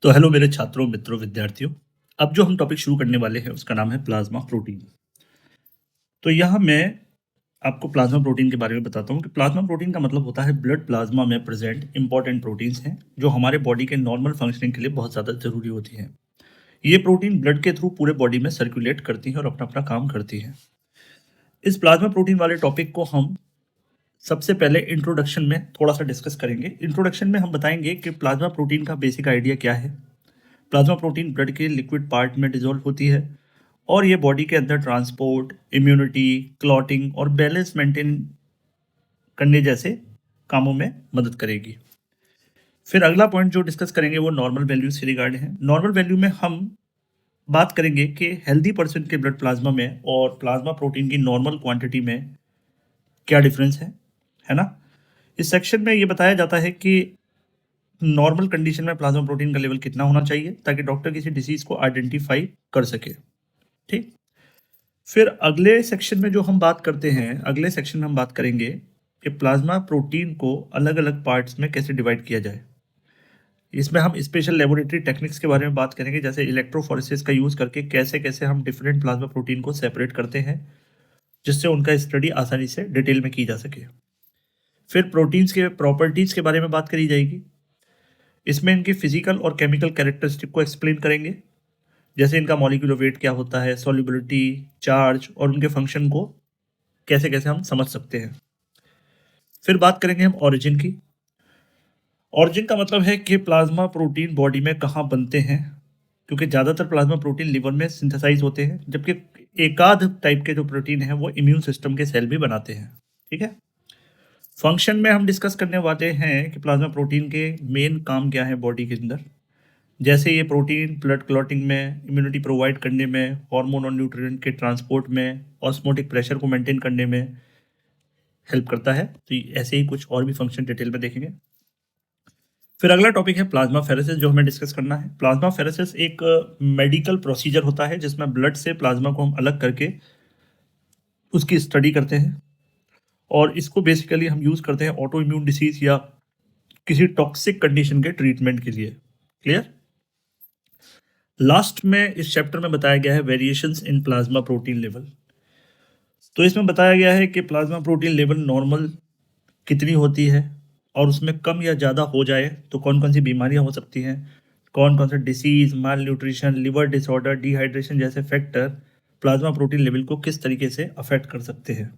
तो हेलो मेरे छात्रों, मित्रों, विद्यार्थियों। अब जो हम टॉपिक शुरू करने वाले हैं उसका नाम है प्लाज्मा प्रोटीन। तो यहाँ मैं आपको प्लाज्मा प्रोटीन के बारे में बताता हूँ कि प्लाज्मा प्रोटीन का मतलब होता है ब्लड प्लाज्मा में प्रेजेंट इंपॉर्टेंट प्रोटीन्स हैं जो हमारे बॉडी के नॉर्मल फंक्शनिंग के लिए बहुत ज़्यादा ज़रूरी होती हैं। ये प्रोटीन ब्लड के थ्रू पूरे बॉडी में सर्कुलेट करती हैं और अपना अपना काम करती हैं। इस प्लाज्मा प्रोटीन वाले टॉपिक को हम सबसे पहले इंट्रोडक्शन में थोड़ा सा डिस्कस करेंगे। इंट्रोडक्शन में हम बताएंगे कि प्लाज्मा प्रोटीन का बेसिक आइडिया क्या है। प्लाज्मा प्रोटीन ब्लड के लिक्विड पार्ट में डिसॉल्व होती है और ये बॉडी के अंदर ट्रांसपोर्ट, इम्यूनिटी, क्लॉटिंग और बैलेंस मेंटेन करने जैसे कामों में मदद करेगी। फिर अगला पॉइंट जो डिस्कस करेंगे वो नॉर्मल वैल्यूज से रिगार्ड है। नॉर्मल वैल्यू में हम बात करेंगे कि हेल्दी पर्सन के ब्लड प्लाज्मा में और प्लाज्मा प्रोटीन की नॉर्मल क्वांटिटी में क्या डिफरेंस है ना। इस सेक्शन में ये बताया जाता है कि नॉर्मल कंडीशन में प्लाज्मा प्रोटीन का लेवल कितना होना चाहिए ताकि डॉक्टर किसी डिसीज को आइडेंटिफाई कर सके। ठीक। फिर अगले सेक्शन में जो हम बात करते हैं, अगले सेक्शन में हम बात करेंगे कि प्लाज्मा प्रोटीन को अलग अलग पार्ट्स में कैसे डिवाइड किया जाए। इसमें हम स्पेशल लेबोरेटरी टेक्निक्स के बारे में बात करेंगे, जैसे इलेक्ट्रोफोरेसिस का यूज़ करके कैसे कैसे हम डिफरेंट प्लाज्मा प्रोटीन को सेपरेट करते हैं जिससे उनका स्टडी आसानी से डिटेल में की जा सके। फिर प्रोटीन्स के प्रॉपर्टीज़ के बारे में बात करी जाएगी। इसमें इनकी फिजिकल और केमिकल कैरेक्टरिस्टिक को एक्सप्लेन करेंगे, जैसे इनका मॉलिक्यूलर वेट क्या होता है, सॉल्युबिलिटी, चार्ज और उनके फंक्शन को कैसे कैसे हम समझ सकते हैं। फिर बात करेंगे हम ऑरिजिन की। ऑरिजिन का मतलब है कि प्लाज्मा प्रोटीन बॉडी में कहाँ बनते हैं, क्योंकि ज़्यादातर प्लाज्मा प्रोटीन लिवर में सिंथेसाइज होते हैं, जबकि एकाध टाइप के जो प्रोटीन हैं वो इम्यून सिस्टम के सेल भी बनाते हैं। ठीक है। फंक्शन में हम डिस्कस करने वाले हैं कि प्लाज्मा प्रोटीन के मेन काम क्या है बॉडी के अंदर, जैसे ये प्रोटीन ब्लड क्लॉटिंग में, इम्यूनिटी प्रोवाइड करने में, हार्मोन और न्यूट्रिएंट के ट्रांसपोर्ट में, ऑस्मोटिक प्रेशर को मेंटेन करने में हेल्प करता है। तो ऐसे ही कुछ और भी फंक्शन डिटेल में देखेंगे। फिर अगला टॉपिक है प्लाज्मा फेरेसिस जो हमें डिस्कस करना है। प्लाज्मा फेरेसिस एक मेडिकल प्रोसीजर होता है जिसमें ब्लड से प्लाज्मा को हम अलग करके उसकी स्टडी करते हैं और इसको बेसिकली हम यूज़ करते हैं ऑटो इम्यून डिसीज या किसी टॉक्सिक कंडीशन के ट्रीटमेंट के लिए। क्लियर। लास्ट में इस चैप्टर में बताया गया है variations in plasma protein level. तो इसमें बताया गया है कि प्लाज्मा प्रोटीन लेवल नॉर्मल कितनी होती है और उसमें कम या ज़्यादा हो जाए तो कौन कौन सी बीमारियां हो सकती हैं, कौन कौन से डिसीज, माल न्यूट्रिशन, लिवर डिसऑर्डर, डिहाइड्रेशन जैसे फैक्टर प्लाज्मा प्रोटीन लेवल को किस तरीके से अफेक्ट कर सकते हैं।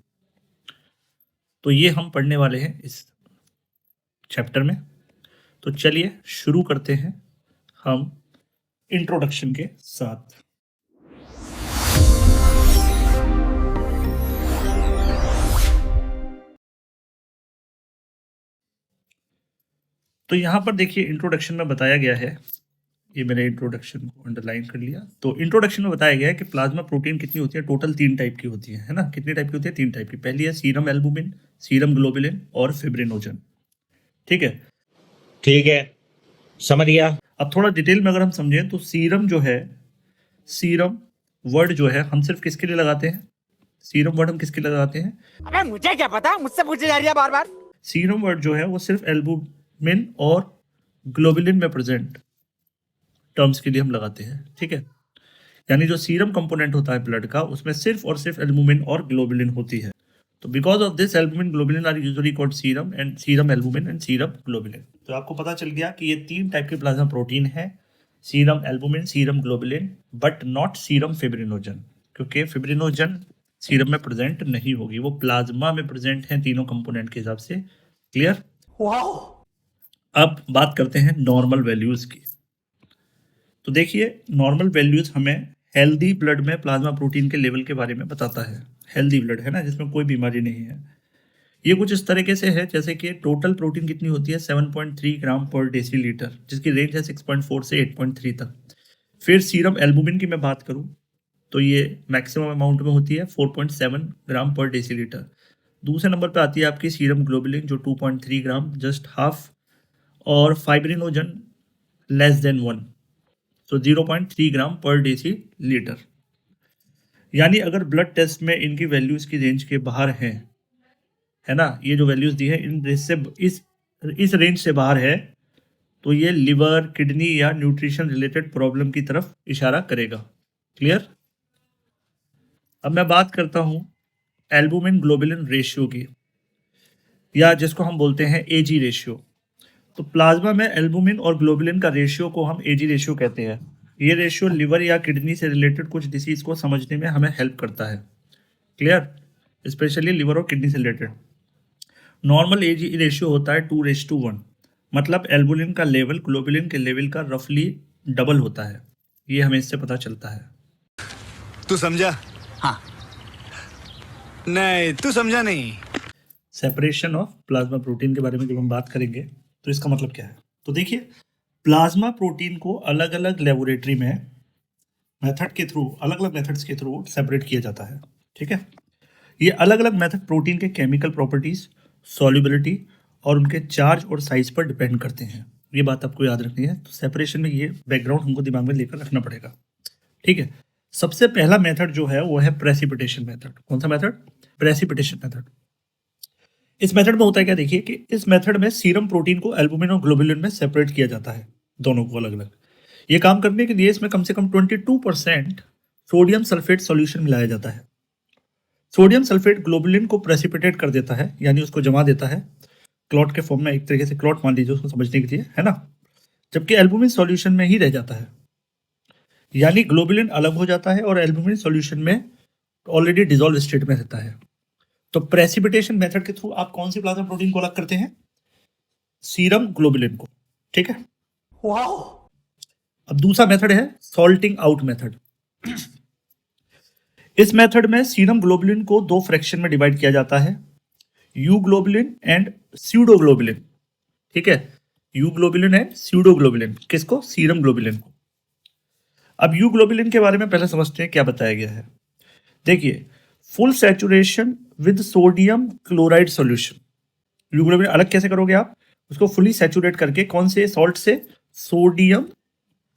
तो ये हम पढ़ने वाले हैं इस चैप्टर में। तो चलिए शुरू करते हैं हम इंट्रोडक्शन के साथ। तो यहाँ पर देखिए इंट्रोडक्शन में बताया गया है, ये मैंने इंट्रोडक्शन को अंडरलाइन कर लिया। तो इंट्रोडक्शन में बताया गया है कि प्लाज्मा प्रोटीन कितनी होती है, टोटल 3 टाइप की होती है ना। कितनी टाइप की होती है? 3 टाइप की। पहली है सीरम एल्बुमिन, सीरम ग्लोबुलिन और फिब्रिनोजन। ठीक है। ठीक है, समझ गया। अब थोड़ा डिटेल में अगर हम समझें तो सीरम जो है, सीरम वर्ड जो है हम सिर्फ किसके लिए लगाते हैं? सीरम वर्ड हम किसके लिए लगाते हैं? अबे मुझे क्या पता, मुझसे पूछे जा रही है बार बार। सीरम वर्ड जो है वो सिर्फ एल्बुमिन और ग्लोबुलिन में प्रेजेंट टर्म्स के लिए हम लगाते हैं। ठीक है। यानी जो सीरम कंपोनेंट होता है ब्लड का उसमें सिर्फ और सिर्फ एल्बुमिन और ग्लोबुलिन होती है। तो because of this albumin globulin are usually called serum and serum albumin and serum globulin. तो आपको पता चल गया कि ये 3 टाइप के प्लाज्मा प्रोटीन है, serum albumin, serum globulin, but not serum fibrinogen, क्योंकि फिब्रिनोजन सीरम में प्रेजेंट नहीं होगी, वो प्लाज्मा में प्रेजेंट है तीनों कंपोनेंट के हिसाब से। क्लियर। अब बात करते हैं नॉर्मल वैल्यूज की। तो देखिए नॉर्मल वैल्यूज हमें हेल्दी ब्लड में प्लाज्मा प्रोटीन के लेवल के बारे में बताता है। हेल्दी ब्लड है ना, जिसमें कोई बीमारी नहीं है। ये कुछ इस तरीके से है जैसे कि टोटल प्रोटीन कितनी होती है 7.3 ग्राम पर डेसीलीटर, जिसकी रेंज है 6.4 से 8.3 तक। फिर सीरम एल्बुमिन की मैं बात करूं तो ये मैक्सिमम अमाउंट में होती है 4.7 ग्राम पर डेसीलीटर। दूसरे नंबर पे आती है आपकी सीरम ग्लोबुलिन जो 2.3 ग्राम, जस्ट हाफ, और फाइब्रिनोजन लेस देन 1, तो 0.3 ग्राम पर डेसीलीटर। यानी अगर ब्लड टेस्ट में इनकी वैल्यूज की रेंज के बाहर है ना, ये जो वैल्यूज दी है इन रेंज से, इस रेंज से बाहर है तो ये लिवर, किडनी या न्यूट्रिशन रिलेटेड प्रॉब्लम की तरफ इशारा करेगा। क्लियर? अब मैं बात करता हूं एल्बुमिन ग्लोबुलिन रेशियो की, या जिसको हम बोलते हैं एजी रेशियो। तो प्लाज्मा में एल्बुमिन और ग्लोबुलिन का रेशियो को हम एजी रेशियो कहते हैं। ये रेशियो लिवर या किडनी से रिलेटेड कुछ डिसीज को समझने में हमें हेल्प करता है। क्लियर? स्पेशली लिवर और किडनी से रिलेटेड। नॉर्मल एजी रेशियो होता है 2:1, मतलब एल्बुमिन का लेवल ग्लोबुलिन के लेवल का रफली डबल होता है। ये हमें इससे पता चलता है। तू समझा? हाँ। नहीं, तू समझा नहीं। सेपरेशन ऑफ प्लाज्मा प्रोटीन के बारे में जब हम बात करेंगे तो इसका मतलब क्या है? तो देखिए, प्लाज्मा प्रोटीन को अलग अलग लेबोरेटरी में मेथड के थ्रू, अलग अलग मेथड्स के थ्रू सेपरेट किया जाता है। ठीक है? ये अलग अलग मेथड प्रोटीन के केमिकल प्रॉपर्टीज, सॉल्युबिलिटी और उनके चार्ज और साइज पर डिपेंड करते हैं। ये बात आपको याद रखनी है। तो सेपरेशन में ये बैकग्राउंड हमको दिमाग में लेकर रखना पड़ेगा। ठीक है? सबसे पहला मेथड जो है वो है प्रेसिपिटेशन मेथड। कौन सा मेथड? Precipitation method. इस मेथड में होता है क्या, देखिए कि इस मेथड में सीरम प्रोटीन को एल्बुमिन और ग्लोबुलिन में सेपरेट किया जाता है, दोनों को अलग अलग। ये काम करने के लिए इसमें कम से कम 22% सोडियम सल्फेट सॉल्यूशन मिलाया जाता है। सोडियम सल्फेट ग्लोबुलिन को प्रेसिपिटेट कर देता है, यानी उसको जमा देता है क्लॉट के फॉर्म में, एक तरीके से क्लॉट मान लीजिए उसको समझने के लिए, है ना। जबकि एल्बुमिन सॉल्यूशन में ही रह जाता है, यानी ग्लोबुलिन अलग हो जाता है और एल्बुमिन सॉल्यूशन में ऑलरेडी डिसॉल्व स्टेट में रहता है। तो प्रेसिपिटेशन मेथड के थ्रू आप कौन सी प्लाज्मा प्रोटीन को अलग करते हैं? सीरम ग्लोबुलिन को। ठीक है? वाओ। अब दूसरा मेथड है सॉल्टिंग आउट मेथड। इस मेथड में सीरम ग्लोबुलिन को दो फ्रैक्शन में डिवाइड किया जाता है, यू ग्लोबुलिन एंड स्यूडोग्लोबुलिन। ठीक है? Euglobulin and pseudoglobulin. किसको? सीरम ग्लोबुलिन को। अब यू ग्लोबुलिन के बारे में पहले समझते हैं क्या बताया गया है। देखिए, full saturation with sodium chloride solution. You globulin अलग कैसे करोगे आप? उसको फुली सैचुरेट करके, कौन से सॉल्ट से? सोडियम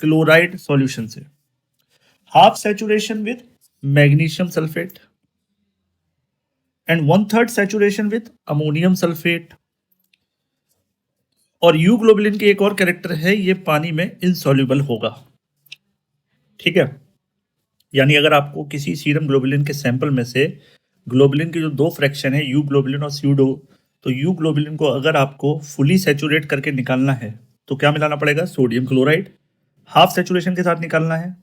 क्लोराइड सॉल्यूशन से। Half saturation with magnesium sulphate and 1/3 saturation with ammonium sulphate. और यू ग्लोबुलिन की एक और कैरेक्टर है, ये पानी में इनसॉल्युबल होगा। ठीक है? यानी अगर आपको किसी सीरम ग्लोबुलिन के सैंपल में से ग्लोबुलिन की जो दो फ्रैक्शन है, यू ग्लोबुलिन और स्यूडो, तो यू ग्लोबुलिन को अगर आपको फुली सैचुरेट करके निकालना है तो क्या मिलाना पड़ेगा? Sodium chloride. हाफ सैचुरेशन के साथ निकालना है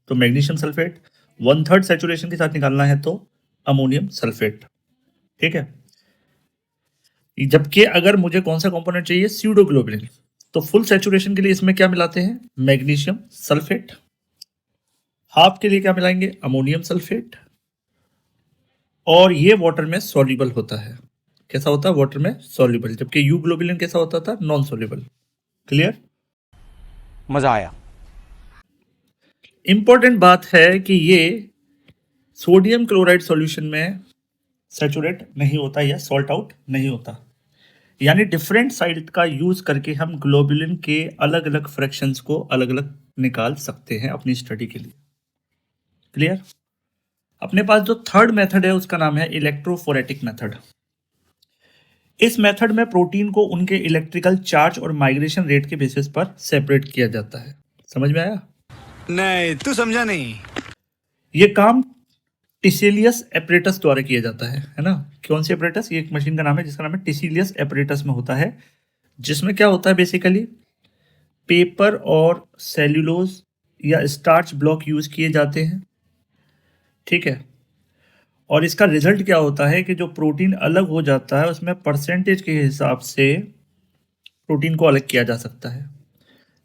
तो मैग्नीशियम सल्फेट। 1/3 सैचुरेशन के साथ निकालना है तो अमोनियम सल्फेट। ठीक है? जबकि अगर मुझे कौन सा कंपोनेंट चाहिए? स्यूडो ग्लोबुलिन, तो फुल सैचुरेशन के लिए इसमें क्या मिलाते हैं? Magnesium sulphate. हाफ के लिए क्या मिलाएंगे? Ammonium sulphate. और ये वाटर में सॉल्युबल होता है। कैसा होता है? वाटर में सॉल्युबल। जबकि यू ग्लोबुलिन कैसा होता था? Non soluble. क्लियर? मजा आया। इंपॉर्टेंट बात है कि ये सोडियम क्लोराइड सॉल्यूशन में सैचुरेट नहीं होता या सॉल्ट आउट नहीं होता। यानी डिफरेंट साइड का यूज करके हम ग्लोबुलिन के अलग अलग फ्रैक्शंस को अलग अलग निकाल सकते हैं अपनी स्टडी के लिए। क्लियर? अपने पास जो थर्ड मेथड है उसका नाम है इलेक्ट्रोफोरेटिक मेथड। इस मेथड में प्रोटीन को उनके इलेक्ट्रिकल चार्ज और माइग्रेशन रेट के बेसिस पर सेपरेट किया जाता है। समझ में आया? नहीं, तू समझा नहीं। ये काम टिसेलियस एपरेटस द्वारा किया जाता है ना। कौन सी एपरेटस? ये एक मशीन का नाम है जिसका नाम है टिसेलियस एपरेटस में होता है, जिसमें क्या होता है बेसिकली पेपर और सेल्यूलोज या स्टार्च ब्लॉक यूज किए जाते हैं। ठीक है? और इसका रिजल्ट क्या होता है कि जो प्रोटीन अलग हो जाता है उसमें परसेंटेज के हिसाब से प्रोटीन को अलग किया जा सकता है।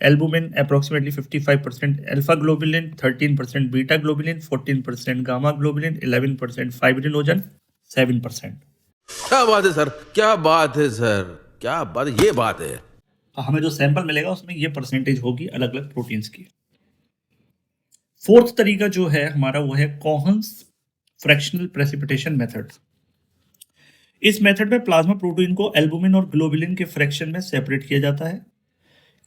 Albumin approximately 55%, alpha globulin 13%, beta globulin 14%, gamma globulin 11%, fibrinogen 7%। क्या बात है सर, क्या बात है सर, क्या बात है, ये बात है। हमें जो सैंपल मिलेगा उसमें ये परसेंटेज होगी अलग अलग प्रोटीन्स की। फोर्थ तरीका जो है हमारा वो है कोहन्स फ्रैक्शनल प्रेसिपिटेशन मेथड। इस मेथड में प्लाज्मा प्रोटीन को एल्बुमिन और ग्लोबुलिन के फ्रैक्शन में सेपरेट किया जाता है,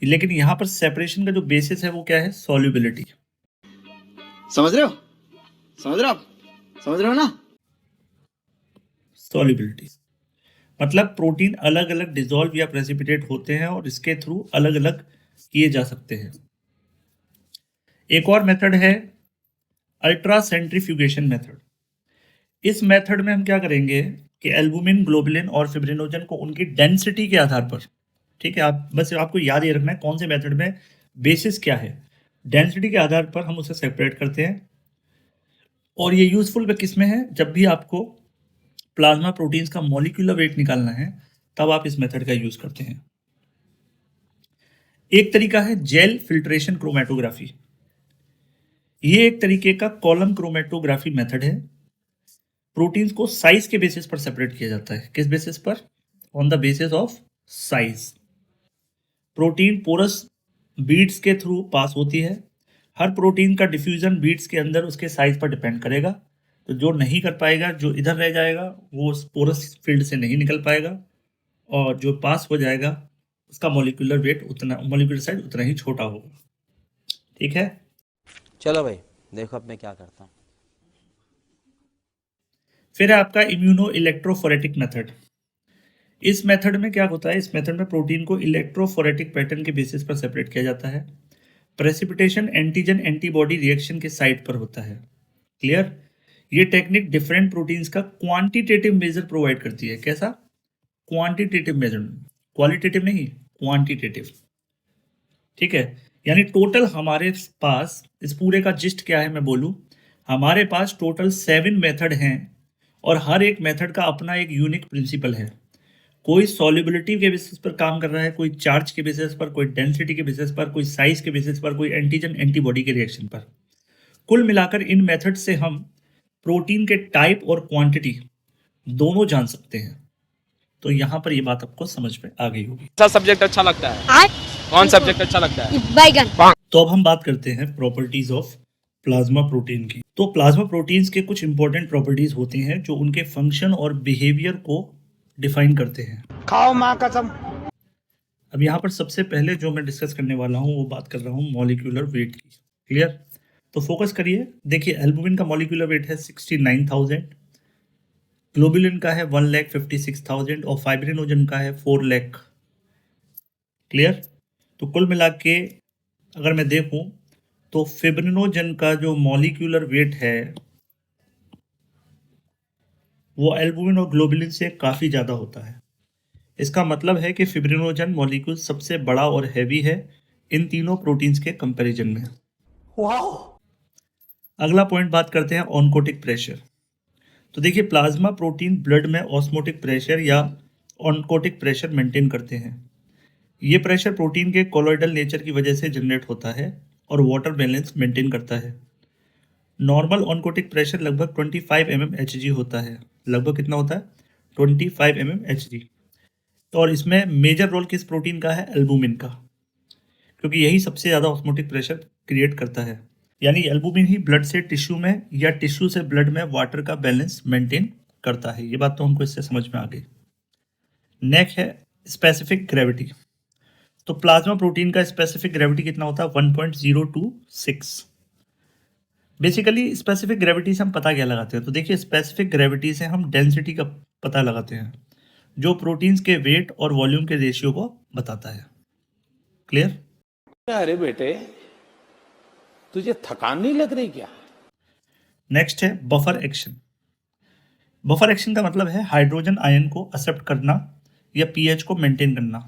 लेकिन यहां पर सेपरेशन का जो बेसिस है वो क्या है? सॉल्युबिलिटी। समझ रहे हो? समझ रहे हो आप? समझ रहे हो ना? सॉल्युबिलिटी मतलब प्रोटीन अलग अलग डिसॉल्व या प्रेसिपिटेट होते हैं और इसके थ्रू अलग अलग किए जा सकते हैं। एक और मेथड है अल्ट्रा सेंट्रीफ्यूगेशन मेथड। इस मेथड में हम क्या करेंगे कि एल्बुमिन, ग्लोबुलिन और फिब्रिनोजन को उनकी डेंसिटी के आधार पर, ठीक है, आप बस आपको याद ये रखना है कौन से मेथड में बेसिस क्या है, डेंसिटी के आधार पर हम उसे सेपरेट करते हैं। और ये यूजफुल किस में है, जब भी आपको प्लाज्मा प्रोटीन्स का मॉलिक्यूलर वेट निकालना है तब आप इस मेथड का यूज करते हैं। एक तरीका है जेल फिल्ट्रेशन क्रोमेटोग्राफी। ये एक तरीके का कॉलम क्रोमेटोग्राफी मेथड है। प्रोटीन्स को साइज के बेसिस पर सेपरेट किया जाता है। किस बेसिस पर? On the basis of size. Protein porous beads के थ्रू पास होती है। हर प्रोटीन का डिफ्यूजन बीड्स के अंदर उसके साइज पर डिपेंड करेगा। तो जो नहीं कर पाएगा, जो इधर रह जाएगा, वो उस पोरस फील्ड से नहीं निकल पाएगा, और जो पास हो जाएगा उसका मॉलिक्यूलर वेट उतना, मॉलिक्यूलर साइज उतना ही छोटा होगा। ठीक है, चलो भाई देखो अब मैं क्या करता हूँ। फिर है आपका इम्यूनो इलेक्ट्रोफोरेटिक मेथड। इस मेथड में क्या होता है, इस मेथड में प्रोटीन को इलेक्ट्रोफोरेटिक पैटर्न के बेसिस पर सेपरेट किया जाता है। प्रेसिपिटेशन एंटीजन एंटीबॉडी रिएक्शन के साइट पर होता है। क्लियर? ये टेक्निक डिफरेंट प्रोटीन्स का क्वांटिटेटिव मेजर प्रोवाइड करती है। कैसा? क्वांटिटेटिव मेजरमेंट, क्वालिटेटिव नहीं, क्वांटिटेटिव। ठीक है, यानी टोटल हमारे पास इस पूरे का जिस्ट क्या है मैं बोलूं, हमारे पास टोटल 7 मेथड हैं और हर एक मेथड का अपना एक यूनिक प्रिंसिपल है। कोई सॉल्युबिलिटी के बेसिस पर काम कर रहा है, कोई चार्ज के बेसिस पर, कोई डेंसिटी के बेसिस पर, कोई साइज के बेसिस पर, कोई एंटीजन एंटीबॉडी के रिएक्शन पर। कुल मिलाकर इन मेथड से हम प्रोटीन के टाइप और क्वांटिटी दोनों जान सकते हैं। तो यहां पर ये बात आपको समझ में आ गई होगी। सा सब्जेक्ट अच्छा लगता है? कौन सब्जेक्ट अच्छा लगता है? बैगन। तो अब हम बात करते हैं प्रॉपर्टीज ऑफ प्लाज्मा प्रोटीन की। तो प्लाज्मा प्रोटीन्स के कुछ इंपॉर्टेंट प्रॉपर्टीज होती हैं जो उनके फंक्शन और बिहेवियर को डिफाइन करते हैं। खाओ माँ कसम। अब यहाँ पर सबसे पहले जो मैं डिस्कस करने वाला हूँ वो बात कर रहा हूँ मॉलिक्यूलर वेट की। क्लियर? तो फोकस करिए। देखिए, एल्बुमिन का मॉलिक्यूलर वेट है 69,000, ग्लोबुलिन का है 1,56,000 और फाइब्रिनोजन का है 4 लाख। क्लियर? तो कुल मिला के अगर मैं देखूं तो फिब्रिनोजन का जो मॉलिक्यूलर वेट है वो एल्बुमिन और ग्लोबुलिन से काफ़ी ज़्यादा होता है। इसका मतलब है कि फिब्रिनोजन मॉलिक्यूल सबसे बड़ा और हैवी है इन तीनों प्रोटीन्स के कंपैरिजन में। वाओ। अगला पॉइंट बात करते हैं ऑनकोटिक प्रेशर। तो देखिए, प्लाज्मा प्रोटीन ब्लड में ऑस्मोटिक प्रेशर या ऑनकोटिक प्रेशर मेंटेन करते हैं। ये प्रेशर प्रोटीन के कोलॉइडल नेचर की वजह से जनरेट होता है और वाटर बैलेंस मेंटेन करता है। नॉर्मल ऑनकोटिक प्रेशर लगभग 25 mmHg होता है। लगभग कितना होता है? 25 mmHg। और इसमें मेजर रोल किस प्रोटीन का है? एल्बुमिन का, क्योंकि यही सबसे ज़्यादा ऑस्मोटिक प्रेशर क्रिएट करता है। यानी एल्बुमिन ही ब्लड से टिश्यू में या टिश्यू से ब्लड में वाटर का बैलेंस मेंटेन करता है। ये बात तो हमको इससे समझ में आ गई। नेक्स्ट है स्पेसिफिक ग्रेविटी। तो प्लाज्मा प्रोटीन का स्पेसिफिक ग्रेविटी कितना होता है? 1.026। बेसिकली स्पेसिफिक ग्रेविटी से हम पता क्या लगाते हैं? तो देखिए, स्पेसिफिक ग्रेविटी से हम डेंसिटी का पता लगाते हैं, जो प्रोटीन्स के वेट और वॉल्यूम के रेशियो को बताता है। क्लियर? अरे बेटे, तुझे थकान नहीं लग रही क्या? नेक्स्ट है बफर एक्शन। बफर एक्शन का मतलब है हाइड्रोजन आयन को एक्सेप्ट करना या पीएच को मेंटेन करना।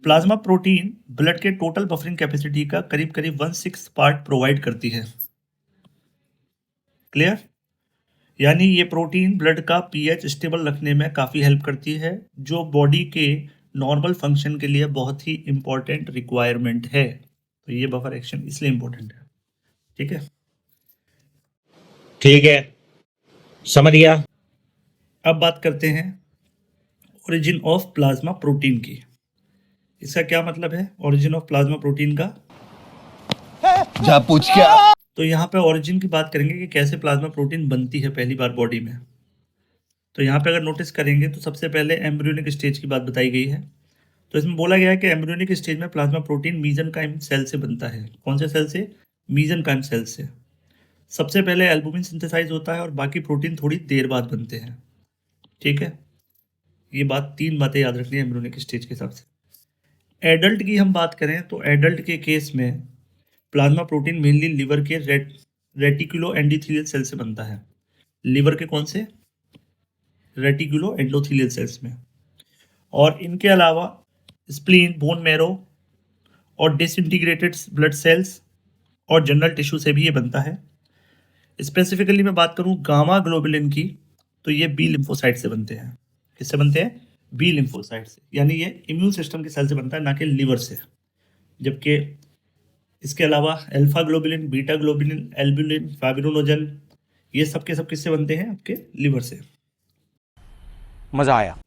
प्लाज्मा प्रोटीन ब्लड के टोटल बफरिंग कैपेसिटी का करीब करीब 1/6 पार्ट प्रोवाइड करती है। क्लियर? यानी ये प्रोटीन ब्लड का पीएच स्टेबल रखने में काफ़ी हेल्प करती है, जो बॉडी के नॉर्मल फंक्शन के लिए बहुत ही इंपॉर्टेंट रिक्वायरमेंट है। तो ये बफर एक्शन इसलिए इंपॉर्टेंट है। ठीक है, ठीक है, समझ गया। अब बात करते हैं ओरिजिन ऑफ प्लाज्मा प्रोटीन की। इसका क्या मतलब है ओरिजिन ऑफ प्लाज्मा प्रोटीन का? जा पूछ क्या? तो यहाँ पे ओरिजिन की बात करेंगे कि कैसे प्लाज्मा प्रोटीन बनती है पहली बार बॉडी में। तो यहाँ पे अगर नोटिस करेंगे तो सबसे पहले एम्ब्रियोनिक स्टेज की बात बताई गई है। तो इसमें बोला गया है कि एम्ब्रियोनिक स्टेज में प्लाज्मा प्रोटीन मीजनकाइम सेल से बनता है। कौन से सेल से? मीजनकाइम सेल से। सबसे पहले एल्बुमिन सिंथेसाइज होता है और बाकी प्रोटीन थोड़ी देर बाद बनते हैं। ठीक है, ये बात 3 बातें याद रखनी है एम्ब्रियोनिक स्टेज के हिसाब से। एडल्ट की हम बात करें तो एडल्ट के केस में प्लाज्मा प्रोटीन मेनली लिवर के रेटिकुलो एंडोथेलियल सेल से बनता है। लिवर के कौन से? रेटिकुलो एंडोथेलियल सेल्स में। और इनके अलावा स्प्लीन, बोन मैरो और डिसइंटीग्रेटेड ब्लड सेल्स और जनरल टिश्यू से भी ये बनता है। स्पेसिफिकली मैं बात करूं गामा ग्लोबुलिन की, तो ये बी लिम्फोसाइट से बनते हैं। किससे बनते हैं? बी लिम्फोसाइट से, यानी ये इम्यून सिस्टम के सेल से बनता है, ना कि लिवर से। जबकि इसके अलावा alpha globulin, beta globulin, albumin, fibrinogen, ये सब के सब किससे बनते हैं? आपके लिवर से। मजा आया।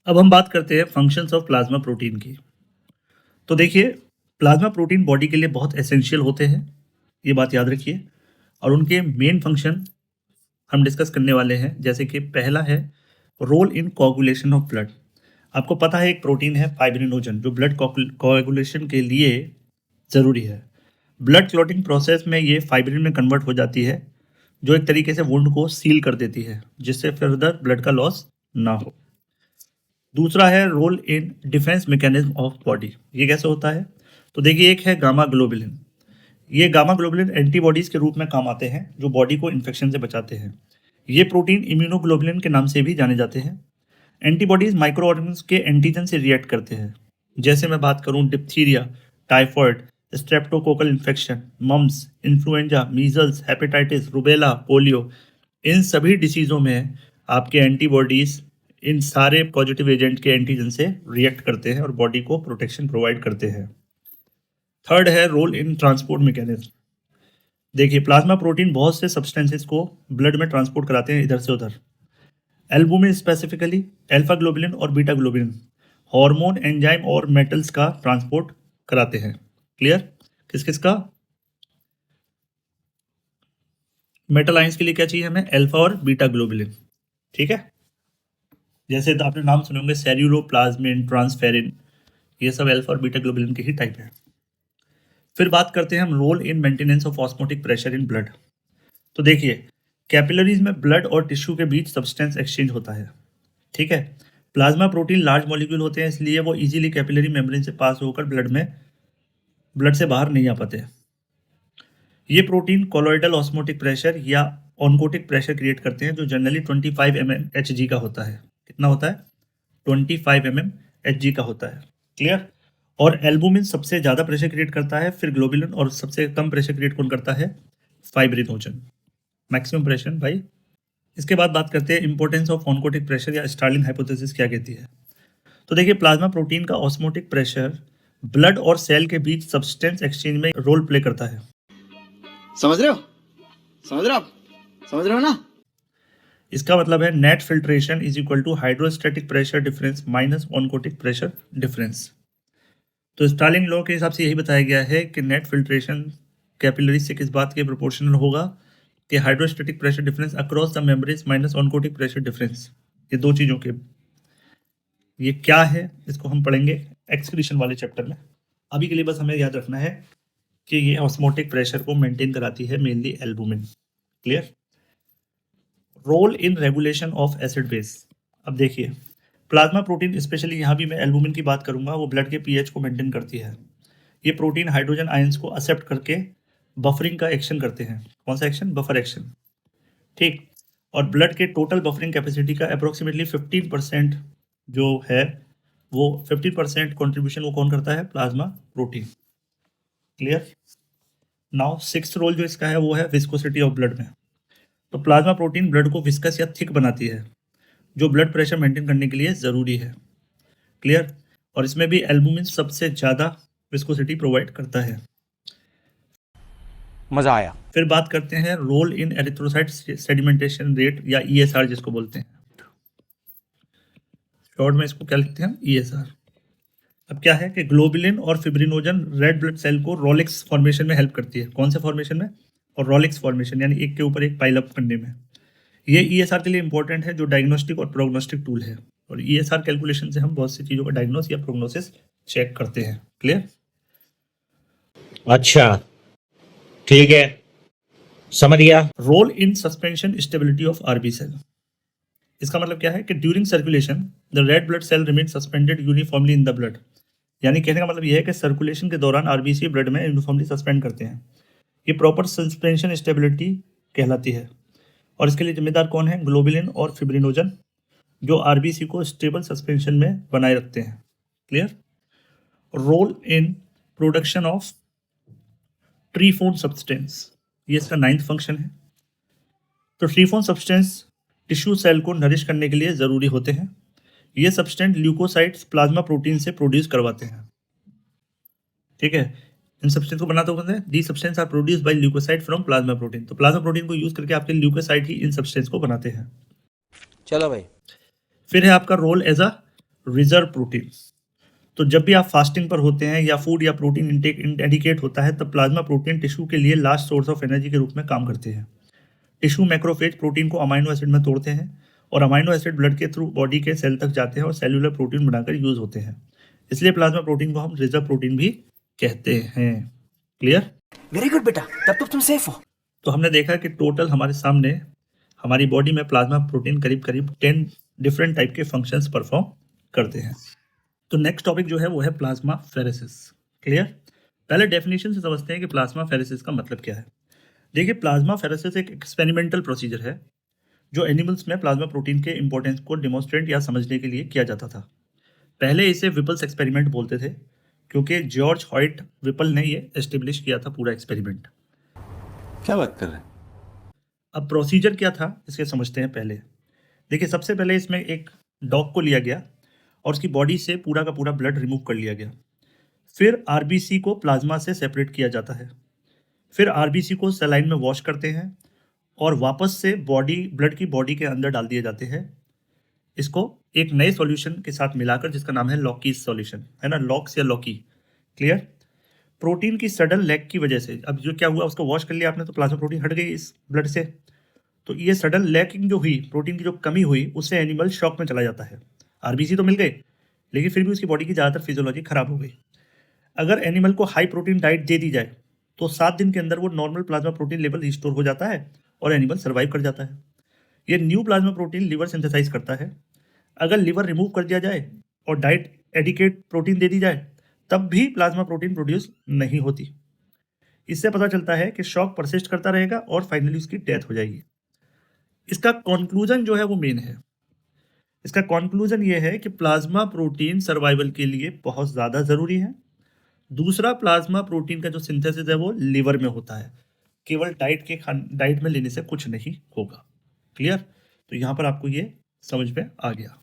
अब हम बात करते हैं फंक्शंस ऑफ प्लाज्मा प्रोटीन की। तो देखिए, प्लाज्मा प्रोटीन बॉडी के लिए बहुत एसेंशियल होते हैं, ये बात याद रखिए। और उनके मेन फंक्शन हम डिस्कस करने वाले हैं। जैसे कि पहला है role in coagulation of blood. आपको पता है एक प्रोटीन है फाइब्रिनोजन, जो ब्लड कोगुलेशन के लिए ज़रूरी है। ब्लड क्लॉटिंग प्रोसेस में ये फाइब्रिन में कन्वर्ट हो जाती है, जो एक तरीके से वुंड को सील कर देती है, जिससे फर्दर ब्लड का लॉस ना हो। दूसरा है role in defence mechanism of body. ये कैसे होता है? तो देखिए, एक है गामा ग्लोबुलिन। ये गामा ग्लोबुलिन एंटीबॉडीज़ के रूप में काम आते हैं, जो बॉडी को इन्फेक्शन से बचाते हैं। ये प्रोटीन इम्यूनोग्लोबुलिन के नाम से भी जाने जाते हैं। एंटीबॉडीज़ माइक्रो ऑर्गेनिज्म के एंटीजन से रिएक्ट करते हैं। जैसे मैं बात करूँ diphtheria, typhoid, streptococcal infection, mumps, influenza, measles, hepatitis, rubella, polio, इन सभी डिसीज़ों में आपके एंटीबॉडीज़ इन सारे पॉजिटिव एजेंट के एंटीजन से रिएक्ट करते हैं और बॉडी को प्रोटेक्शन प्रोवाइड करते हैं। थर्ड है रोल इन ट्रांसपोर्ट मैकेनिज्म। देखिए, प्लाज्मा प्रोटीन बहुत से सब्सटेंसेस को ब्लड में ट्रांसपोर्ट कराते हैं इधर से उधर। एल्बुमिन स्पेसिफिकली, अल्फा ग्लोबुलिन और बीटा ग्लोबुलिन हार्मोन, एंजाइम और मेटल्स का ट्रांसपोर्ट कराते हैं। क्लियर? किस किस का? मेटल आयंस के लिए क्या चाहिए हमें? अल्फा और बीटा ग्लोबुलिन। ठीक है, जैसे तो आपने नाम सुने होंगे सेल्यूलोप्लाज्मिन, ट्रांसफेरिन, ये सब अल्फा और बीटा ग्लोबुलिन के ही टाइप है। फिर बात करते हैं हम role in maintenance of osmotic pressure in blood. तो देखिए, कैपिलरीज में ब्लड और टिश्यू के बीच सब्सटेंस एक्सचेंज होता है। ठीक है, प्लाज्मा प्रोटीन लार्ज मॉलिक्यूल होते हैं, इसलिए वो इजीली कैपिलरी मेम्ब्रेन से पास होकर ब्लड से बाहर नहीं आ पाते। ये प्रोटीन कोलोइडल ऑस्मोटिक प्रेशर या ऑनकोटिक प्रेशर क्रिएट करते हैं, जो जनरली 25 mmHg का होता है। कितना होता है? 25 mmHg का होता है। क्लियर? और एल्बुमिन सबसे ज़्यादा प्रेशर क्रिएट करता है, फिर ग्लोबुलिन, और सबसे कम प्रेशर क्रिएट कौन करता है? फाइब्रिनोजन, मैक्सिमम प्रेशर भाई। इसके बाद बात करते हैं इंपॉर्टेंस ऑफ ऑनकोटिक प्रेशर या स्टार्लिंग हाइपोथेसिस क्या कहती है। तो देखिए, प्लाज्मा प्रोटीन का ऑस्मोटिक प्रेशर ब्लड और सेल के बीच सब्सटेंस एक्सचेंज में रोल प्ले करता है। समझ रहे हो? समझ रहे हो आप? समझ रहे हो ना? इसका मतलब है net filtration is equal to hydrostatic pressure difference minus oncotic pressure difference. तो स्टार्लिंग लॉ के हिसाब से यही बताया गया है कि नेट फिल्ट्रेशन कैपिलरी से किस बात के प्रोपोर्शनल होगा कि hydrostatic pressure difference across the membrane minus oncotic pressure difference. ये दो चीज़ों के, ये क्या है इसको हम पढ़ेंगे एक्सक्रीशन वाले चैप्टर में। अभी के लिए बस हमें याद रखना है कि ये ऑस्मोटिक प्रेशर को मेंटेन कराती है mainly albumin. Clear? Role in regulation of acid base. अब देखिए, प्लाज्मा प्रोटीन, स्पेशली यहाँ भी मैं एल्बुमिन की बात करूंगा, वो ब्लड के पीएच को मेंटेन करती है। ये प्रोटीन हाइड्रोजन आयंस को एक्सेप्ट करके बफरिंग का एक्शन करते हैं। कौन सा एक्शन? Buffer action. ठीक, और ब्लड के टोटल बफरिंग कैपेसिटी का अप्रोक्सीमेटली 15% जो है, वो 15% कॉन्ट्रीब्यूशन वो कौन करता है? Plasma protein. Clear? Now 6th role जो इसका है वो है विस्कोसिटी ऑफ ब्लड में। तो प्लाज्मा प्रोटीन ब्लड को विस्कस या थिक बनाती है, जो ब्लड प्रेशर मेंटेन करने के लिए ज़रूरी है। क्लियर? और इसमें भी एल्बुमिन सबसे ज़्यादा विस्कोसिटी प्रोवाइड करता है। मजा आया। फिर बात करते हैं role in erythrocyte sedimentation rate या ESR जिसको बोलते हैं। शॉर्ट में इसको क्या लिखते हैं? ESR। अब क्या है कि ग्लोबुलिन और फिब्रिनोजन रेड ब्लड सेल को रोलेक्स फॉर्मेशन में हेल्प करती है। कौन से फॉर्मेशन में? और रोलेक्स फॉर्मेशन, यानी एक के ऊपर एक पाइल अप करने में। ये ESR के लिए इंपॉर्टेंट है, जो डायग्नोस्टिक और प्रोग्नोस्टिक टूल है। और ESR कैलकुलेशन से हम बहुत सी चीज़ों का डायग्नोस या प्रोग्नोसिस चेक करते हैं। क्लियर? अच्छा, ठीक है, समझ गया। Role in suspension stability of RB cell. इसका मतलब क्या है कि during circulation the red blood cell remain suspended uniformly in the blood, यानी कहने का मतलब यह है कि सर्कुलेशन के दौरान आरबीसी ब्लड में यूनिफॉर्मली सस्पेंड करते हैं। ये प्रॉपर सस्पेंशन स्टेबिलिटी कहलाती है। और इसके लिए जिम्मेदार कौन है? ग्लोबुलिन और फिब्रिनोजन, जो आरबीसी को स्टेबल सस्पेंशन में बनाए रखते हैं। Clear? Role in production of trephone substance, ये इसका 9th फंक्शन है। तो ट्रीफोन सब्सटेंस टिश्यू सेल को नरिश करने के लिए ज़रूरी होते हैं। ये सब्सटेंस ल्यूकोसाइट्स प्लाज्मा प्रोटीन से प्रोड्यूस करवाते हैं। ठीक है, इन सब्सटेंस को बनाते हैं the substance are produce by leucocyte from plasma protein. तो प्लाज्मा प्रोटीन को यूज करके आपके ल्यूकोसाइट ही इन सब्सटेंस को बनाते हैं। चलो भाई। फिर है आपका role as a reserve protein. तो जब भी आप फास्टिंग पर होते हैं या फूड या प्रोटीन इंटेक इंडिकेट होता है, तब प्लाज्मा प्रोटीन टिश्यू के लिए लास्ट सोर्स ऑफ एनर्जी के रूप में काम करते हैं। टिश्यू मैक्रोफेज प्रोटीन को अमाइनो एसिड में तोड़ते हैं और अमाइनो एसिड ब्लड के थ्रू बॉडी के सेल तक जाते हैं और सेलुलर प्रोटीन बनाकर यूज होते हैं। इसलिए प्लाज्मा प्रोटीन को हम रिजर्व प्रोटीन भी कहते हैं। क्लियर? वेरी गुड बेटा, तब तो तुम सेफ हो। तो हमने देखा कि टोटल हमारे सामने हमारी बॉडी में प्लाज्मा प्रोटीन करीब करीब 10 डिफरेंट टाइप के फंक्शंस परफॉर्म करते हैं। तो नेक्स्ट टॉपिक जो है वो है प्लाज्मा फेरेसिस। क्लियर? पहले डेफिनेशन से समझते हैं कि प्लाज्मा फेरेसिस का मतलब क्या है। देखिए, प्लाज्मा फेरेसिस एक एक्सपेरिमेंटल प्रोसीजर है जो एनिमल्स में प्लाज्मा प्रोटीन के इंपॉर्टेंस को डिमॉन्स्ट्रेट या समझने के लिए किया जाता था। पहले इसे विपल्स एक्सपेरिमेंट बोलते थे, क्योंकि जॉर्ज हॉइट विपल ने ये एस्टेब्लिश किया था पूरा एक्सपेरिमेंट। क्या बात कर रहे हैं? अब प्रोसीजर क्या था इसके समझते हैं पहले। देखिए, सबसे पहले इसमें एक डॉग को लिया गया और उसकी बॉडी से पूरा का पूरा ब्लड रिमूव कर लिया गया। फिर आरबीसी को प्लाज्मा से सेपरेट किया जाता है। फिर आरबीसी को सलाइन में वॉश करते हैं और वापस से ब्लड की बॉडी के अंदर डाल दिए जाते हैं। इसको एक नए सॉल्यूशन के साथ मिलाकर, जिसका नाम है लॉकीज सॉल्यूशन, है ना, लॉक्स या लॉकी। क्लियर? प्रोटीन की सडन लैग की वजह से, अब जो क्या हुआ, उसको वॉश कर लिया आपने तो प्लाज्मा प्रोटीन हट गई इस ब्लड से। तो ये सडन लैगिंग जो हुई, प्रोटीन की जो कमी हुई, उससे एनिमल शॉक में चला जाता है। आरबीसी तो मिल गए, लेकिन फिर भी उसकी बॉडी की ज़्यादातर फिजियोलॉजी खराब हो गई। अगर एनिमल को हाई प्रोटीन डाइट दे दी जाए तो 7 दिन के अंदर वो normal plasma protein level restore हो जाता है और एनिमल सर्वाइव कर जाता है। ये new plasma protein liver synthesise करता है। अगर लिवर रिमूव कर दिया जाए और डाइट एडिकेट प्रोटीन दे दी जाए, तब भी प्लाज्मा प्रोटीन प्रोड्यूस नहीं होती। इससे पता चलता है कि शॉक परसिस्ट करता रहेगा और फाइनली उसकी डेथ हो जाएगी। इसका कंक्लूजन जो है वो मेन है। इसका कंक्लूजन ये है कि प्लाज्मा प्रोटीन सर्वाइवल के लिए बहुत ज़्यादा ज़रूरी है। दूसरा, प्लाज्मा प्रोटीन का जो सिंथेसिस है वो लिवर में होता है, केवल डाइट में लेने से कुछ नहीं होगा। क्लियर? तो यहाँ पर आपको ये समझ में आ गया।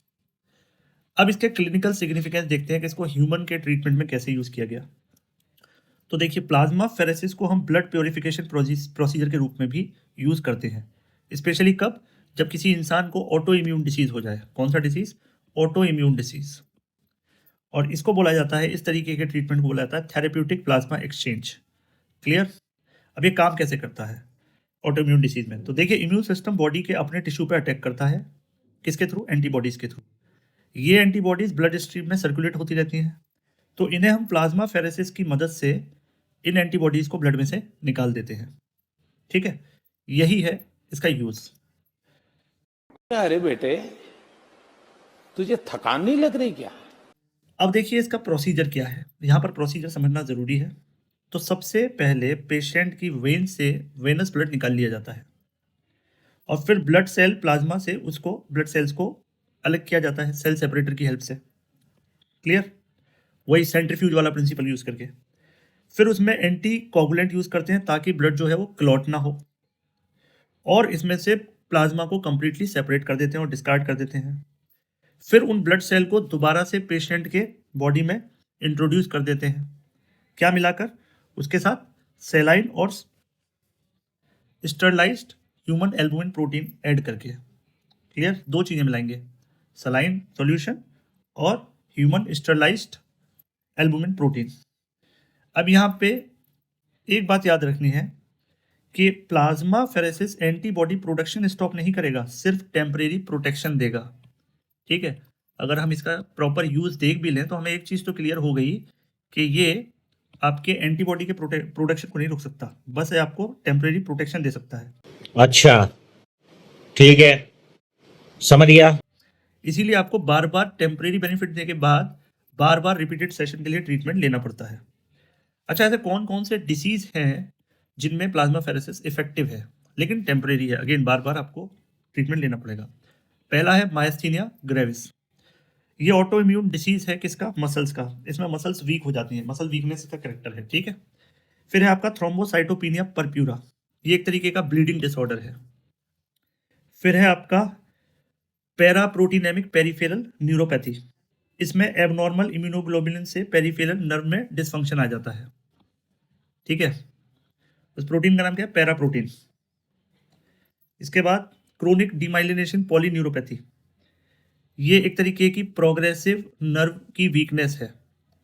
अब इसके क्लिनिकल सिग्निफिकेंस देखते हैं कि इसको ह्यूमन के ट्रीटमेंट में कैसे यूज़ किया गया। तो देखिए, प्लाज्मा फेरेसिस को हम ब्लड प्योरिफिकेशन प्रोसीजर के रूप में भी यूज़ करते हैं। स्पेशली कब? जब किसी इंसान को ऑटो इम्यून डिसीज़ हो जाए। कौन सा डिसीज़? Auto immune disease. और इसको बोला जाता है, इस तरीके के ट्रीटमेंट को बोला जाता है थेरेप्यूटिक प्लाज्मा एक्सचेंज। क्लियर? अब ये काम कैसे करता है ऑटो इम्यून डिसीज़ में? तो देखिए, इम्यून सिस्टम बॉडी के अपने टिश्यू पर अटैक करता है। किसके थ्रू? एंटीबॉडीज़ के थ्रू। ये एंटीबॉडीज़ ब्लड स्ट्रीम में सर्कुलेट होती रहती हैं। तो इन्हें हम प्लाज्मा फेरेसिस की मदद से इन एंटीबॉडीज़ को ब्लड में से निकाल देते हैं। ठीक है, यही है इसका यूज़। अरे बेटे, तुझे थकान नहीं लग रही क्या? अब देखिए इसका प्रोसीजर क्या है। यहाँ पर प्रोसीजर समझना ज़रूरी है। तो सबसे पहले पेशेंट की वेन से वेनस ब्लड निकाल लिया जाता है और फिर ब्लड सेल प्लाज्मा से उसको ब्लड सेल्स को अलग किया जाता है सेल सेपरेटर की हेल्प से। क्लियर? वही सेंट्रीफ्यूज वाला प्रिंसिपल यूज़ करके। फिर उसमें एंटी कोगुलेंट यूज़ करते हैं ताकि ब्लड जो है वो क्लॉट ना हो, और इसमें से प्लाज्मा को कंप्लीटली सेपरेट कर देते हैं और डिस्कार्ड कर देते हैं। फिर उन ब्लड सेल को दोबारा से पेशेंट के बॉडी में इंट्रोड्यूस कर देते हैं। क्या मिलाकर? उसके साथ सेलाइन और sterilised human albumin protein add करके। क्लियर? 2 चीज़ें मिलाएंगे, सलाइन सॉल्यूशन और ह्यूमन स्टरलाइज्ड एल्बुमिन प्रोटीन। अब यहाँ पे एक बात याद रखनी है कि plasma pheresis antibody production stop नहीं करेगा, सिर्फ टेम्परेरी प्रोटेक्शन देगा। ठीक है, अगर हम इसका प्रॉपर यूज़ देख भी लें तो हमें एक चीज़ तो क्लियर हो गई कि ये आपके एंटीबॉडी के प्रोडक्शन को नहीं रोक सकता, बस ये आपको टेम्परेरी प्रोटेक्शन दे सकता है। अच्छा, ठीक है। समझ गया। इसीलिए आपको बार बार टेम्परेरी बेनिफिट देने के बाद बार बार रिपीटेड सेशन के लिए ट्रीटमेंट लेना पड़ता है। अच्छा, ऐसे कौन कौन से डिसीज हैं जिनमें प्लाज्मा फेरेसिस इफेक्टिव है लेकिन टेम्परेरी है? अगेन बार बार आपको ट्रीटमेंट लेना पड़ेगा। पहला है मायस्थीनिया ग्रेविस। ये ऑटो इम्यून डिसीज है किसका? मसल्स का। इसमें मसल्स वीक हो जाती हैं, मसल वीकनेस का कैरेक्टर है, ठीक है। फिर है आपका थ्रोम्बोसाइटोपिनिया परप्यूरा, ये एक तरीके का ब्लीडिंग डिसऑर्डर है। फिर है आपका पैराप्रोटीनेमिक पेरिफेरल न्यूरोपैथी, इसमें एबनॉर्मल इम्यूनोग्लोबुलिन से पेरिफेरल नर्व में डिसफंक्शन आ जाता है, ठीक है। उस प्रोटीन का नाम क्या है? पैराप्रोटीन। इसके बाद क्रोनिक डीमाइलिनेशन पॉलीन्यूरोपैथी, ये एक तरीके की प्रोग्रेसिव नर्व की वीकनेस है।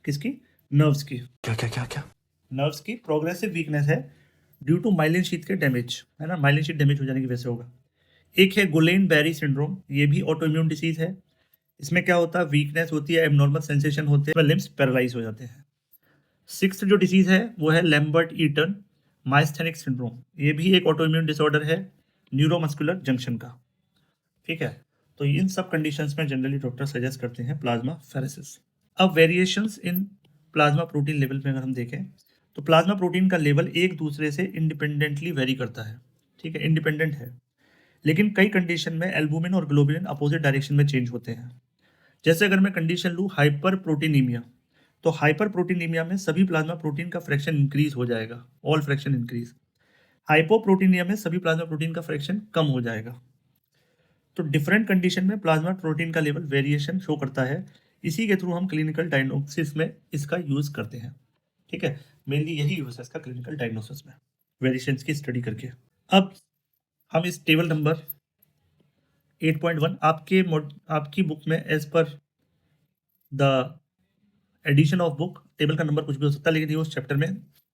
किसकी? नर्व्स की। क्या क्या क्या क्या? नर्व्स की प्रोग्रेसिव वीकनेस है ड्यू टू माइलिन शीथ के डैमेज, है ना, माइलिन शीथ डैमेज हो जाने की वजह से होगा। एक है गुलेन बैरी सिंड्रोम, ये भी ऑटो इम्यून डिसीज है। इसमें क्या होता है? वीकनेस होती है, एबनॉर्मल सेंसेशन होते हैं, लिम्स पैरालाइज हो जाते हैं। सिक्स्थ जो डिसीज है वो है लैम्बर्ट ईटन माइस्थेनिक सिंड्रोम, ये भी एक ऑटो इम्यून डिसऑर्डर है न्यूरोमस्कुलर जंक्शन का, ठीक है। तो इन सब कंडीशंस में जनरली डॉक्टर सजेस्ट करते हैं प्लाज्मा फेरेसिस। अब variations in plasma protein level में अगर हम देखें तो प्लाज्मा प्रोटीन का लेवल एक दूसरे से इंडिपेंडेंटली वेरी करता है, ठीक है, इंडिपेंडेंट है। लेकिन कई कंडीशन में एल्बुमिन और ग्लोबुलिन अपोजिट डायरेक्शन में चेंज होते हैं। जैसे अगर मैं कंडीशन लूँ हाइपर प्रोटीनीमिया, तो हाइपर प्रोटीनीमिया में सभी प्लाज्मा प्रोटीन का फ्रैक्शन इंक्रीज हो जाएगा, ऑल फ्रैक्शन इंक्रीज। हाइपोप्रोटीनिया में सभी प्लाज्मा प्रोटीन का फ्रैक्शन कम हो जाएगा। तो डिफरेंट कंडीशन में प्लाज्मा प्रोटीन का लेवल वेरिएशन शो करता है। इसी के थ्रू हम क्लिनिकल डायग्नोसिस में इसका यूज करते हैं, ठीक है। मेनली यही यूज है इसका क्लिनिकल डायग्नोसिस में, वेरिएशंस की स्टडी करके। अब हम इस टेबल नंबर 8.1 आपकी बुक में as per the edition of book, table का नंबर कुछ भी हो सकता है लेकिन ये उस चैप्टर में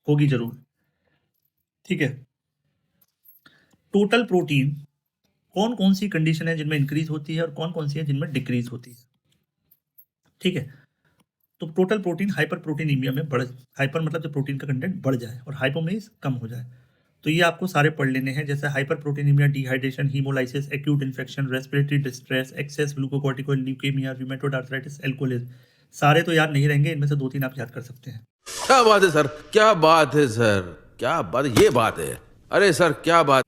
होगी जरूर, ठीक है। टोटल प्रोटीन कौन कौन सी कंडीशन है जिनमें इंक्रीज होती है और कौन कौन सी है जिनमें डिक्रीज होती है, ठीक है। तो टोटल प्रोटीन हाइपर प्रोटीनीमिया में हाइपर मतलब जब प्रोटीन का कंटेंट बढ़ जाए और हाइपो में कम हो जाए। तो ये आपको सारे पढ़ लेने हैं, जैसे hyperproteinaemia, dehydration, haemolysis, acute infection, respiratory distress, excess glucocorticoid, leukaemia, rheumatoid arthritis, alcoholism. सारे तो याद नहीं रहेंगे, इनमें से 2-3 आप याद कर सकते हैं। क्या बात है सर, क्या बात है सर, क्या बात, ये बात है, अरे सर क्या बात।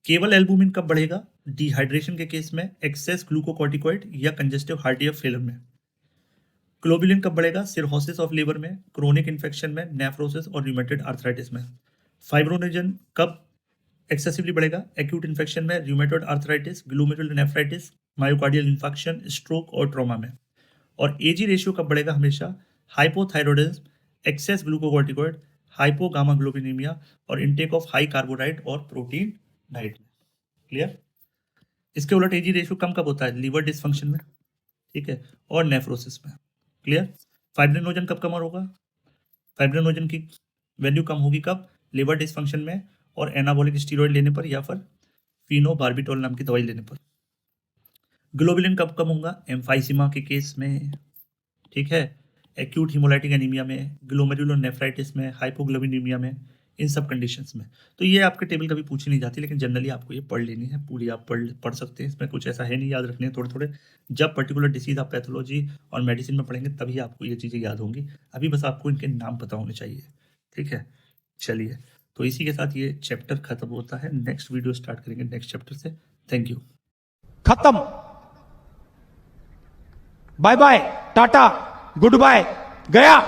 केवल एल्बुमिन कब बढ़ेगा? डिहाइड्रेशन के केस में, एक्सेस ग्लूकोकॉर्टिकोइड या कंजेस्टिव हार्ट फेलियर में। ग्लोबुलिन कब बढ़ेगा? सिरहोसिस ऑफ लीवर में, क्रोनिक इन्फेक्शन में, नेफ्रोसिस और रूमेटॉइड आर्थराइटिस में। फाइब्रोनेजन कब एक्सेसिवली बढ़ेगा? एक्यूट इन्फेक्शन में, rheumatoid arthritis, glomerulonephritis, myocardial infection, stroke और ट्रॉमा में। और एजी रेशियो कब बढ़ेगा? हमेशा हाइपोथायरॉयडिज्म, एक्सेस ग्लूकोकॉर्टिकोइड, हाइपोगामाग्लोबिनेमिया और इनटेक ऑफ हाई कार्बोहाइड्रेट और प्रोटीन डाइट में। क्लियर? इसके उलट एजी रेशियो कम कब होता है? लीवर डिसफंक्शन में, ठीक है, और नेफ्रोसिस में। क्लियर? फाइब्रिनोजन कब कम होगा? फाइब्रिनोजन की वैल्यू कम होगी कब? लिवर डिसफंक्शन में और एनाबॉलिक स्टीरॉयड लेने पर या फिर फिनोबार्बिटोल नाम की दवाई लेने पर। ग्लोबुलिन कब कम होगा? एम्फाइसीमा के केस में, ठीक है, एक्यूट हीमोलाइटिक एनीमिया में, ग्लोमेरुलोनेफ्राइटिस में, हाइपोग्लोबिनेमिया में, इन सब कंडीशंस में। तो ये आपके टेबल कभी पूछी नहीं जाती, लेकिन जनरली आपको ये पढ़ लेनी है, पूरी आप पढ़ सकते हैं। इसमें कुछ ऐसा है नहीं, याद रखने हैं थोड़े थोड़े। जब पर्टिकुलर डिसीज आप पैथोलॉजी और मेडिसिन में पढ़ेंगे तभी आपको ये चीज़ें याद होंगी। अभी बस आपको इनके नाम पता होने चाहिए, ठीक है। चलिए, तो इसी के साथ ये चैप्टर खत्म होता है। नेक्स्ट वीडियो स्टार्ट करेंगे नेक्स्ट चैप्टर से। Thank you. खत्म। Bye bye, tata, goodbye, गया।